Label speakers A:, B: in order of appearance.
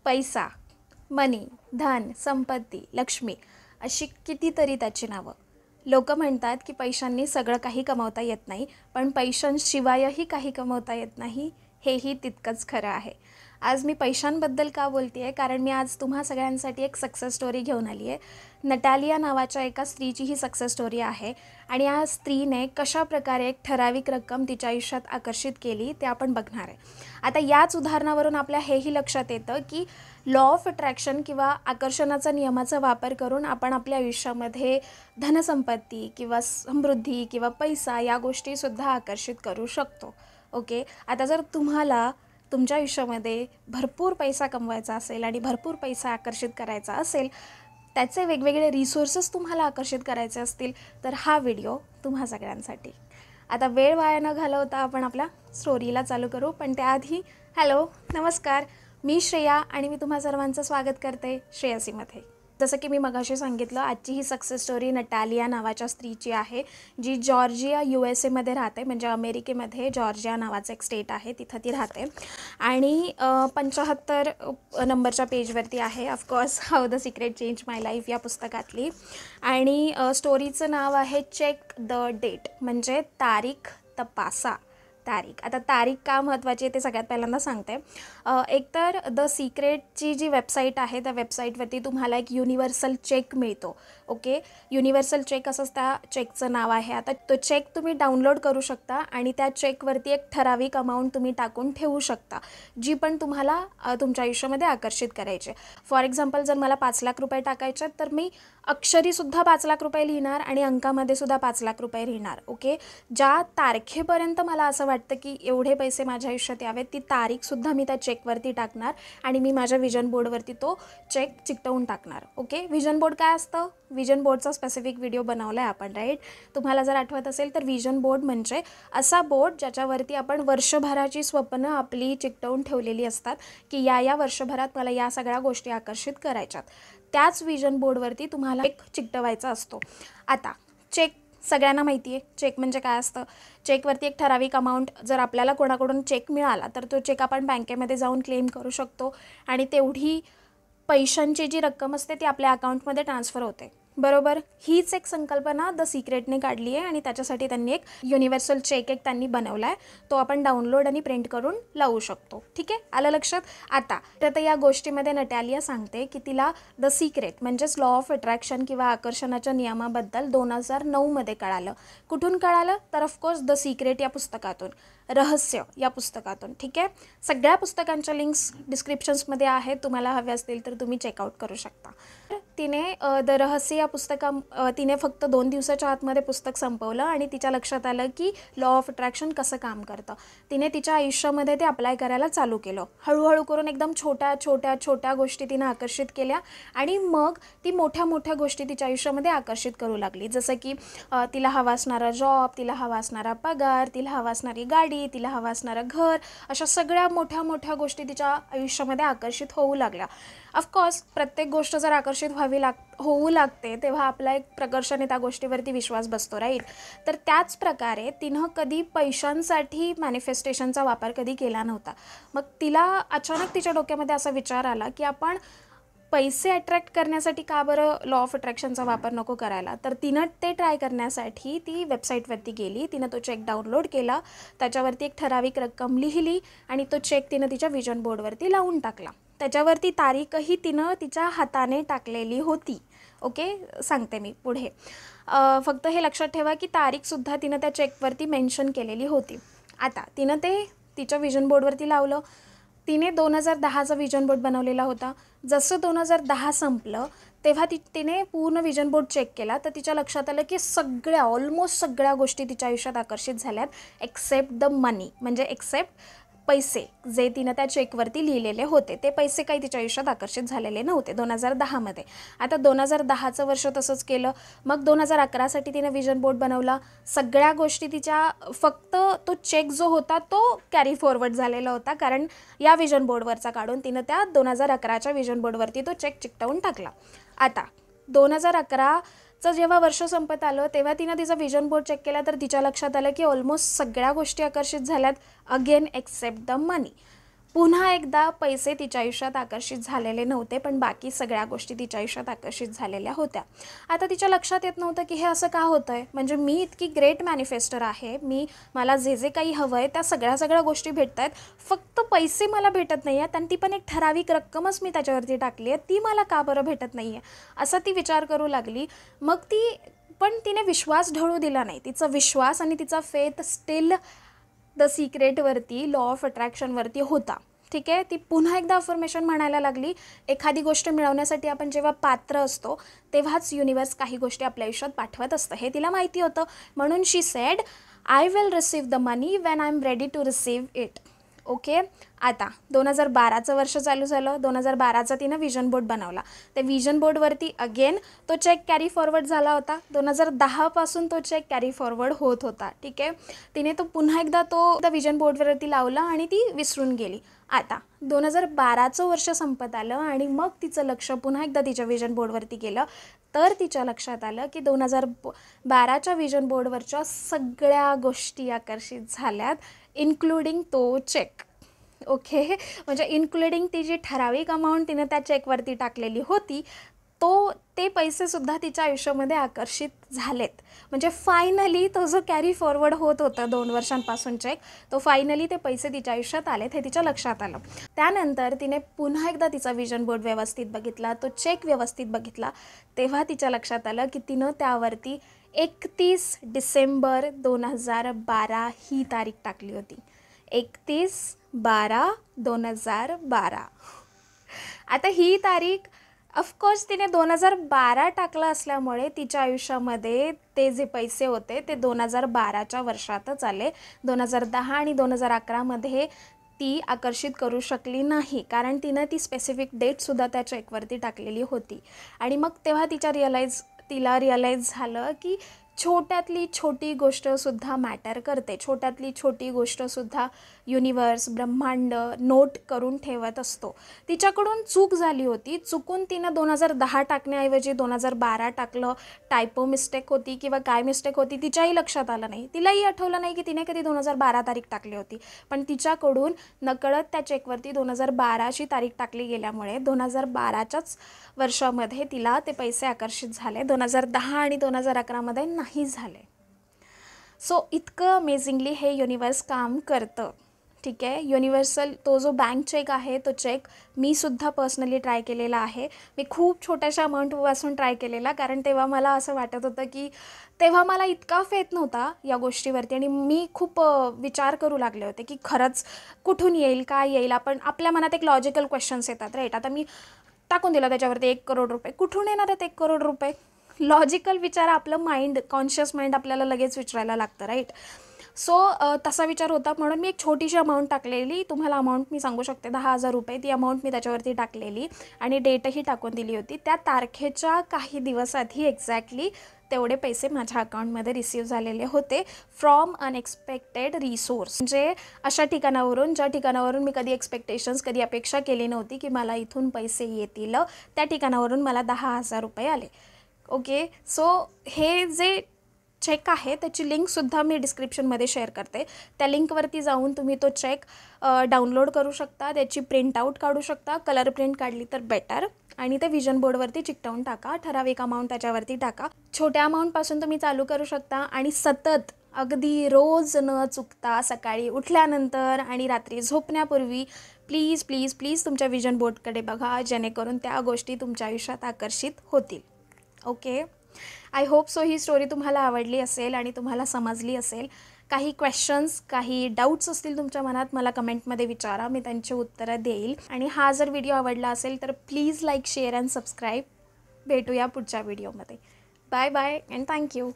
A: पैसा, मनी, धन, संपत्ती, लक्ष्मी अशी कितीतरी त्याची नावं. लोक म्हणतात की पैशांनी सगळं काही कमवता येत नाही, पण पैशांशिवायही काही कमवता येत नाही, हेही तितकंच खरं आहे. आज मी पैशांबद्दल का बोलते आहे, कारण मी आज तुम्हा सगळ्यांसाठी एक सक्सेस स्टोरी घेऊन आली आहे. नटालिया नावाच्या एका स्त्रीची ही सक्सेस स्टोरी आहे आणि या स्त्रीने कशाप्रकारे एक ठराविक रक्कम तिच्या आयुष्यात आकर्षित केली ते आपण बघणार आहे. आता याच उदाहरणावरून आपल्या हेही लक्षात येतं की लॉ ऑफ अट्रॅक्शन किंवा आकर्षणाचा नियमाचा वापर करून आपण आपल्या आयुष्यामध्ये धनसंपत्ती किंवा समृद्धी किंवा पैसा या गोष्टीसुद्धा आकर्षित करू शकतो. ओके, आता जर तुम्हाला तुमच्या आयुष्यामध्ये भरपूर पैसा कमवायचा असेल आणि भरपूर पैसा आकर्षित करायचा असेल, त्याचे वेगवेगळे रिसोर्सेस तुम्हाला आकर्षित करायचे असतील, तर हा व्हिडिओ तुम्हा सगळ्यांसाठी. आता वेळ वाया न घालवता आपण आपल्या स्टोरीला चालू करू, पण त्याआधी हॅलो, नमस्कार, मी श्रेया आणि मी तुम्हा सर्वांचं स्वागत करते श्रेयसीमध्ये. जसं की मी मगाशी सांगितलं, आजची ही सक्सेस स्टोरी नटालिया नावाच्या स्त्रीची आहे, जी जॉर्जिया USA राहते. म्हणजे अमेरिकेमध्ये जॉर्जिया नावाचं एक स्टेट आहे, तिथं ती राहते आणि 75 नंबरच्या पेजवरती आहे. Of course how the secret change my life या पुस्तकातली. आणि स्टोरीचं नाव आहे चेक द डेट, म्हणजे तारीख तपासा. आता तारीख का महत्त्वाची आहे ते सगळ्यात पहिल्यांदा सांगते. एकतर द सिक्रेटची जी वेबसाईट आहे, त्या वेबसाईटवरती तुम्हाला एक युनिव्हर्सल चेक मिळतो. ओके, युनिव्हर्सल चेक असंच त्या चेकचं नाव आहे. आता तो चेक तुम्ही डाउनलोड करू शकता आणि त्या चेकवरती एक ठराविक अमाऊंट तुम्ही टाकून ठेवू शकता, जी पण तुम्हाला तुमच्या आयुष्यामध्ये आकर्षित करायचे. फॉर एक्झाम्पल, जर मला 5 लाख रुपये टाकायचे तर मी अक्षरीसुद्धा 5 लाख रुपये लिहिणार आणि अंकामध्ये सुद्धा 5 लाख रुपये लिहिणार. ओके, ज्या तारखेपर्यंत मला असं वाटतं की एवढे पैसे माझ्या आयुष्यात यावेत, ती तारीखसुद्धा मी त्या चेकवरती टाकणार आणि मी माझ्या विजन बोर्डवरती तो चेक चिकटवून टाकणार. ओके, विजन बोर्ड काय असतं? विजन बोर्डचा स्पेसिफिक व्हिडिओ बनवला आहे आपण, राईट? तुम्हाला जर आठवत असेल तर विजन बोर्ड म्हणजे असा बोर्ड ज्याच्यावरती आपण वर्षभराची स्वप्न आपली चिकटवून ठेवलेली असतात की या वर्षभरात मला या सगळ्या गोष्टी आकर्षित करायच्यात. त्याच विजन बोर्डवरती तुम्हाला एक चिकटवायचा असतो. आता चेक सगळ्यांना माहिती आहे, चेक म्हणजे काय असतं. चेकवरती एक ठराविक अमाऊंट जर आपल्याला कोणाकडून चेक मिळाला तर तो चेक आपण बँकेमध्ये जाऊन क्लेम करू शकतो आणि तेवढी पैशांची जी रक्कम असते ती आपल्या अकाउंटमध्ये ट्रान्सफर होते. बरोबर, हीच एक संकल्पना द सिक्रेटने काढली आहे आणि त्याच्यासाठी त्यांनी एक युनिव्हर्सल चेक त्यांनी बनवला आहे. तो आपण डाउनलोड आणि प्रिंट करून लावू शकतो. ठीक आहे, आलं लक्षात? आता या गोष्टीमध्ये नटालिया सांगते की तिला द सिक्रेट म्हणजेच लॉ ऑफ अट्रॅक्शन किंवा आकर्षणाच्या नियमाबद्दल 2009 कळालं. कुठून कळालं? तर ऑफकोर्स द सिक्रेट या पुस्तकातून, रहस्य या पुस्तकातून. ठीक आहे, सगळ्या पुस्तकांच्या लिंक्स डिस्क्रिप्शन्समध्ये आहेत, तुम्हाला हवे असतील तर तुम्ही चेकआउट करू शकता. तिने द रहस्य या तिने फक्त 2 दिवसाच्या आतमध्ये पुस्तक संपवलं आणि तिच्या लक्षात आलं की लॉ ऑफ अट्रॅक्शन कसं काम करतं. तिने तिच्या आयुष्यामध्ये ते अप्लाय करायला चालू केलं. हळूहळू करून एकदम छोट्या गोष्टी तिने आकर्षित केल्या आणि मग ती मोठ्या गोष्टी तिच्या आयुष्यामध्ये आकर्षित करू लागली. जसं की तिला हवा असणारा जॉब, तिला हवा असणारा पगार, तिला हवा असणारी गाडी, तिला हवा असणारं घर, अशा सगळ्या मोठ्या गोष्टी तिच्या आयुष्यामध्ये आकर्षित होऊ लागल्या. ऑफकोर्स प्रत्येक गोष्ट जर आकर्षित होऊ लागते तेव्हा आपला एक प्रकर्षाने त्या गोष्टीवरती विश्वास बसतो, राईट? तर त्याच प्रकारे तिनं कधी पैशांसाठी मॅनिफेस्टेशनचा वापर कधी केला नव्हता. मग तिला अचानक तिच्या डोक्यामध्ये असा विचार आला की आपण पैसे अट्रॅक्ट करण्यासाठी का बरं लॉ ऑफ अट्रॅक्शनचा वापर नको करायला. तर तिनं ते ट्राय करण्यासाठी ती वेबसाईटवरती गेली, तिनं तो चेक डाउनलोड केला, त्याच्यावरती एक ठराविक रक्कम लिहिली आणि तो चेक तिनं तिच्या विजन बोर्डवरती लावून टाकला. त्याच्यावरती तारीखही तिनं तिच्या हाताने टाकलेली होती. ओके, सांगते मी पुढे. फक्त हे लक्षात ठेवा की तारीखसुद्धा तिनं त्या चेकवरती मेन्शन केलेली होती. आता तिनं ते तिच्या विजन बोर्डवरती लावलं. तिने 2010चा विजन बोर्ड बनवलेला होता. जसं 2010 संपलं तेव्हा तिने पूर्ण विजन बोर्ड चेक केला तर तिच्या लक्षात आलं की ऑलमोस्ट सगळ्या गोष्टी तिच्या आयुष्यात आकर्षित झाल्यात एक्सेप्ट द मनी, म्हणजे एक्सेप्ट पैसे जे तिनं त्या चेकवरती लिहिलेले होते. ते पैसे काही तिच्या आयुष्यात आकर्षित झालेले नव्हते 2010मध्ये. आता 2010चं वर्ष तसंच केलं. मग 2011साठी तिने विजन बोर्ड बनवला. सगळ्या गोष्टी तिच्या फक्त तो चेक जो होता तो कॅरी फॉरवर्ड झालेला होता, कारण या विजन बोर्डवरचा काढून तिनं त्या 2011च्या विजन बोर्डवरती तो चेक चिकटवून टाकला. आता 2011चं जेव्हा वर्ष संपत आलं तेव्हा तिनं तिचा विजन बोर्ड चेक केला तर तिच्या लक्षात आलं की ऑलमोस्ट सगळ्या गोष्टी आकर्षित झाल्यात, अगेन एक्सेप्ट द मनी. पुन्हा एकदा पैसे तिच्या आयुष्यात आकर्षित झालेले नव्हते, पण बाकी सगळ्या गोष्टी तिच्या आयुष्यात आकर्षित झालेल्या होत्या. आता तिच्या लक्षात येत नव्हतं की हे असं का होतं आहे. म्हणजे मी इतकी ग्रेट मॅनिफेस्टर आहे, मला जे जे काही हवं आहे त्या सगळ्या गोष्टी भेटत आहेत, फक्त पैसे मला भेटत नाही आहेत आणि ती पण एक ठराविक रक्कमच मी त्याच्यावरती टाकली आहे, ती मला का बरं भेटत नाही आहे, असा ती विचार करू लागली. मग तिने विश्वास ढळू दिला नाही. तिचा विश्वास आणि तिचा फेथ स्टिल द सिक्रेटवरती, लॉ ऑफ अट्रॅक्शनवरती होता. ठीक आहे. ती पुन्हा एकदा अफर्मेशन म्हणायला लागली. एखादी गोष्ट मिळवण्यासाठी आपण जेव्हा पात्र असतो तेव्हाच युनिवर्स काही गोष्टी आपल्या आयुष्यात पाठवत असतं, हे तिला माहिती होतं. म्हणून she said, I will receive the money when I am ready to receive it. Okay. आता 2012चं वर्ष चालू झालं. 2012चा तिनं विजन बोर्ड बनवला. त्या विजन बोर्डवरती अगेन तो चेक कॅरी फॉरवर्ड झाला होता. 2010पासून तो चेक कॅरी फॉरवर्ड होत होता. ठीक आहे. तिने तो पुन्हा एकदा त्या विजन बोर्डवरती लावला आणि ती विसरून गेली. आता 2012चं वर्ष संपत आलं आणि मग तिचं लक्ष पुन्हा एकदा तिच्या विजन बोर्डवरती गेलं. तर तिच्या लक्षात आलं की 2012च्या विजन बोर्डवरच्या सगळ्या गोष्टी आकर्षित झाल्यात, इन्क्लुडिंग तो चेक. ओके. म्हणजे इन्क्लुडिंग ती जी ठराविक अमाऊंट तिने त्या चेकवरती टाकलेली होती, ते पैसेसुद्धा तिच्या आयुष्यामध्ये आकर्षित झालेत. म्हणजे फायनली तो जो कॅरी फॉरवर्ड होत होता 2 वर्षांपासून चेक, तो फायनली ते पैसे तिच्या आयुष्यात आलेत, हे तिच्या लक्षात आलं. त्यानंतर तिने पुन्हा एकदा तिचा विजन बोर्ड व्यवस्थित बघितला, तो चेक व्यवस्थित बघितला. तेव्हा तिच्या लक्षात आलं की तिनं त्यावरती 31 डिसेंबर 2012 ही तारीख टाकली होती. 31/12/2012. आता ही तारीख ऑफकोर्स तिने 2012 टाकलं असल्यामुळे तिच्या आयुष्यामध्ये ते जे पैसे होते ते 2012च्या वर्षातच आले. 2010 आणि 2011मध्ये ती आकर्षित करू शकली नाही, कारण तिनं ती स्पेसिफिक डेटसुद्धा त्या चेकवरती टाकलेली होती. आणि मग तेव्हा तिला रिअलाईज झालं की छोट्यातली छोटी गोष्टसुद्धा मॅटर करते. छोट्यातली छोटी गोष्टसुद्धा युनिवर्स, ब्रह्मांड नोट करून ठेवत असतो. तिच्याकडून चूक झाली होती. चुकून तिनं 2010 टाकण्याऐवजी 2012 टाकलं. टायपो मिस्टेक होती किंवा काय मिस्टेक होती तिच्याही लक्षात आलं नाही. तिलाही आठवलं नाही की तिने कधी 2012 तारीख टाकली होती. पण तिच्याकडून नकळत त्या चेकवरती 2012ची तारीख टाकली गेल्यामुळे 2012च्याच वर्षामध्ये तिला ते पैसे आकर्षित झाले. 2010 आणि 2011मध्ये नाही झाले. सो इतकं अमेझिंगली हे युनिवर्स काम करतं. ठीक आहे. युनिव्हर्सल तो जो बँक चेक आहे तो चेक मीसुद्धा पर्सनली ट्राय केलेला आहे. मी खूप छोट्याशा अमाऊंटपासून ट्राय केलेला, कारण तेव्हा मला असं वाटत होतं की तेव्हा मला इतका फेथ नव्हता या गोष्टीवरती आणि मी खूप विचार करू लागले होते की खरंच कुठून येईल, काय येईल. आपल्या मनात एक लॉजिकल क्वेश्चन्स येतात राईट. आता मी टाकून दिला त्याच्यावरती 1 करोड रुपये, कुठून येणार आहेत 1 करोड रुपये. लॉजिकल विचार आपलं माइंड, कॉन्शियस माइंड आपल्याला लगेच विचारायला लागतं राईट. सो तसा विचार होता, म्हणून मी एक छोटीशी अमाऊंट टाकलेली. तुम्हाला अमाऊंट मी सांगू शकते 10,000 रुपये. ती अमाऊंट मी त्याच्यावरती टाकलेली आणि डेटही टाकून दिली होती. त्या तारखेच्या काही दिवस आधी एक्झॅक्टली तेवढे पैसे माझ्या अकाउंटमध्ये रिसीव्ह झालेले होते फ्रॉम अनएक्सपेक्टेड रिसोर्स. म्हणजे अशा ठिकाणावरून, ज्या ठिकाणावरून मी कधी अपेक्षा केली नव्हती की मला इथून पैसे येतील, त्या ठिकाणावरून मला 10,000 रुपये आले. ओके. सो हे जे चेक आहे त्याची लिंकसुद्धा मी डिस्क्रिप्शनमध्ये शेअर करते. त्या लिंकवरती जाऊन तुम्ही तो चेक डाउनलोड करू शकता, त्याची प्रिंटआउट काढू शकता. कलर प्रिंट काढली तर बेटर. आणि ते विजन बोर्डवरती चिकटवून टाका. ठराविक अमाऊंट त्याच्यावरती टाका. छोट्या अमाऊंटपासून तुम्ही चालू करू शकता आणि सतत अगदी रोज न चुकता सकाळी उठल्यानंतर आणि रात्री झोपण्यापूर्वी प्लीज प्लीज प्लीज तुमच्या विजन बोर्डकडे बघा, जेणेकरून त्या गोष्टी तुमच्या आयुष्यात आकर्षित होतील. Okay. I hope so he story तुम्हाला आवडली असेल आणि तुम्हाला समजली असेल. काही क्वेश्चन्स, काही डाऊट्स असतील तुमच्या मनात, मला कमेंटमध्ये विचारा, मी त्यांची उत्तरं देईल. आणि हा जर व्हिडिओ आवडला असेल तर please like, share and subscribe. भेटूया पुढच्या व्हिडिओमध्ये. Bye bye and thank you.